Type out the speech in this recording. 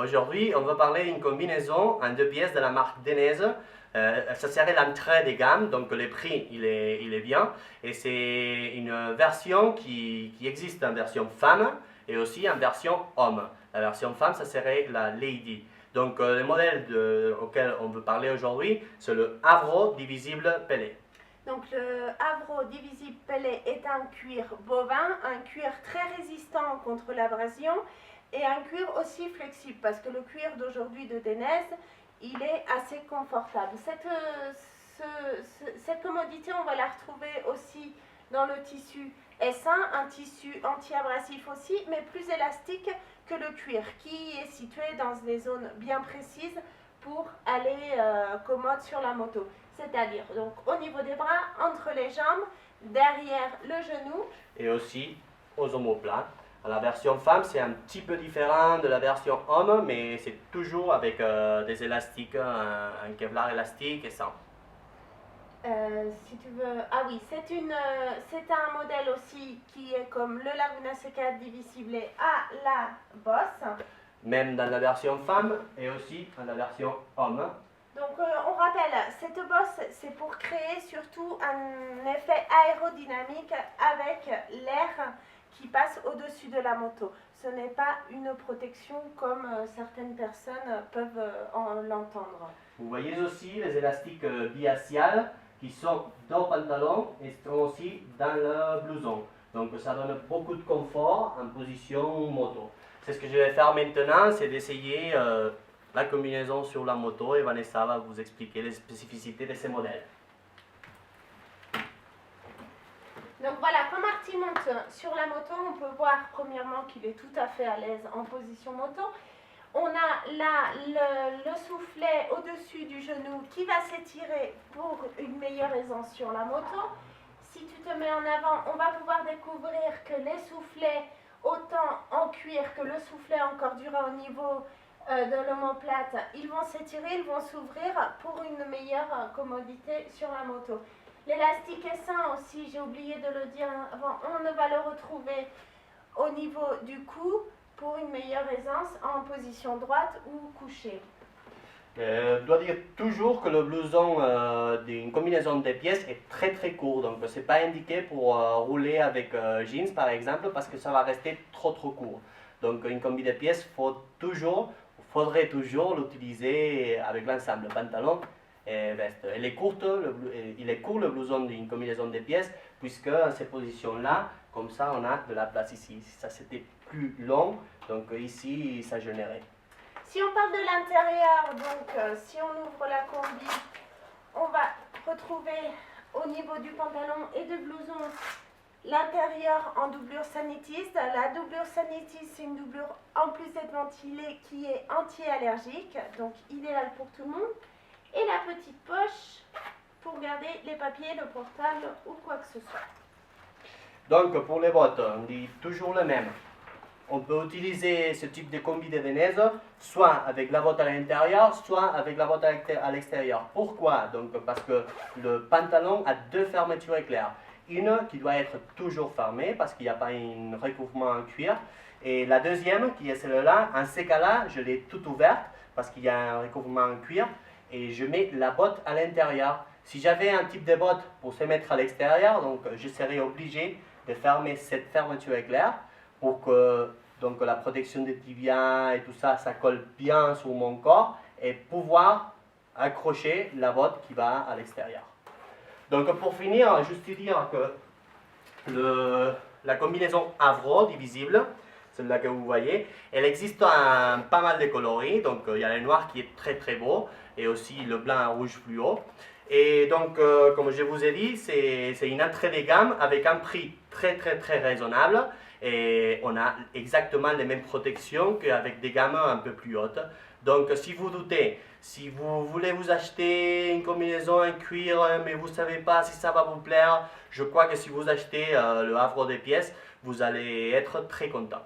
Aujourd'hui, on va parler d'une combinaison en deux pièces de la marque Denez. Ça serait l'entrée des gammes, donc le prix il est bien. Et c'est une version qui existe en version femme et aussi en version homme. La version femme, ça serait la Lady. Donc le modèle auquel on veut parler aujourd'hui, c'est le Avro Divisible Pellet. Donc le Avro Divisible Pellet est un cuir bovin, un cuir très résistant contre l'abrasion et un cuir aussi flexible parce que le cuir d'aujourd'hui de Denez, il est assez confortable. Cette commodité, on va la retrouver aussi dans le tissu S1, un tissu anti-abrasif aussi, mais plus élastique que le cuir, qui est situé dans des zones bien précises pour aller commode sur la moto. C'est-à-dire donc au niveau des bras, entre les jambes, derrière le genou. Et aussi aux omoplates. La version femme, c'est un petit peu différent de la version homme, mais c'est toujours avec des élastiques, un Kevlar élastique et ça. Si tu veux, ah oui, c'est un modèle aussi qui est comme le Laguna C4 divisible à la bosse. Même dans la version femme et aussi dans la version homme. Donc on rappelle, cette bosse, c'est pour créer surtout un effet aérodynamique avec l'air qui passe au-dessus de la moto. Ce n'est pas une protection comme certaines personnes peuvent l'entendre. Vous voyez aussi les élastiques biaxiales qui sont dans le pantalon et sont aussi dans le blouson. Donc ça donne beaucoup de confort en position moto. C'est ce que je vais faire maintenant, c'est d'essayer la combinaison sur la moto et Vanessa va vous expliquer les spécificités de ces modèles. Donc voilà, quand Marty monte sur la moto, on peut voir premièrement qu'il est tout à fait à l'aise en position moto. On a là le soufflet au-dessus du genou qui va s'étirer pour une meilleure aisance sur la moto. Si tu te mets en avant, on va pouvoir découvrir que les soufflets, autant en cuir que le soufflet en cordura au niveau de l'omoplate, ils vont s'étirer, ils vont s'ouvrir pour une meilleure commodité sur la moto. L'élastique S1 aussi, j'ai oublié de le dire avant, on va le retrouver au niveau du cou pour une meilleure aisance en position droite ou couchée. Je dois dire toujours que le blouson d'une combinaison de pièces est très très court, donc ce n'est pas indiqué pour rouler avec jeans par exemple parce que ça va rester trop court. Donc une combi de pièces, faudrait toujours l'utiliser avec l'ensemble, pantalon et veste. Il est court le blouson d'une combinaison de pièces puisque à ces positions-là, comme ça on a de la place ici. Si ça c'était plus long, donc ici ça gênerait. Si on parle de l'intérieur, donc si on ouvre la combi, on va retrouver au niveau du pantalon et du blouson l'intérieur en doublure sanitiste. La doublure sanitiste, c'est une doublure en plus d'être ventilée qui est anti-allergique, donc idéale pour tout le monde. Et la petite poche pour garder les papiers, le portable ou quoi que ce soit. Donc pour les bottes, on dit toujours le même. On peut utiliser ce type de combi de Denez soit avec la botte à l'intérieur, soit avec la botte à l'extérieur. Pourquoi? Donc parce que le pantalon a deux fermetures éclairs. Une qui doit être toujours fermée parce qu'il n'y a pas un recouvrement en cuir. Et la deuxième qui est celle-là, en ces cas-là, je l'ai toute ouverte parce qu'il y a un recouvrement en cuir et je mets la botte à l'intérieur. Si j'avais un type de botte pour se mettre à l'extérieur, donc je serais obligé de fermer cette fermeture éclair pour que donc, la protection des tibias et tout ça, ça colle bien sur mon corps et pouvoir accrocher la botte qui va à l'extérieur. Donc pour finir, juste dire que la combinaison Avro divisible, celle-là que vous voyez, elle existe en pas mal de coloris. Donc il y a le noir qui est très très beau et aussi le blanc et rouge fluo. Et donc comme je vous ai dit, c'est une entrée de gamme avec un prix très raisonnable et on a exactement les mêmes protections qu'avec des gammes un peu plus hautes. Donc si vous doutez, si vous voulez vous acheter une combinaison en cuir mais vous ne savez pas si ça va vous plaire, je crois que si vous achetez le Avro des pièces, vous allez être très content.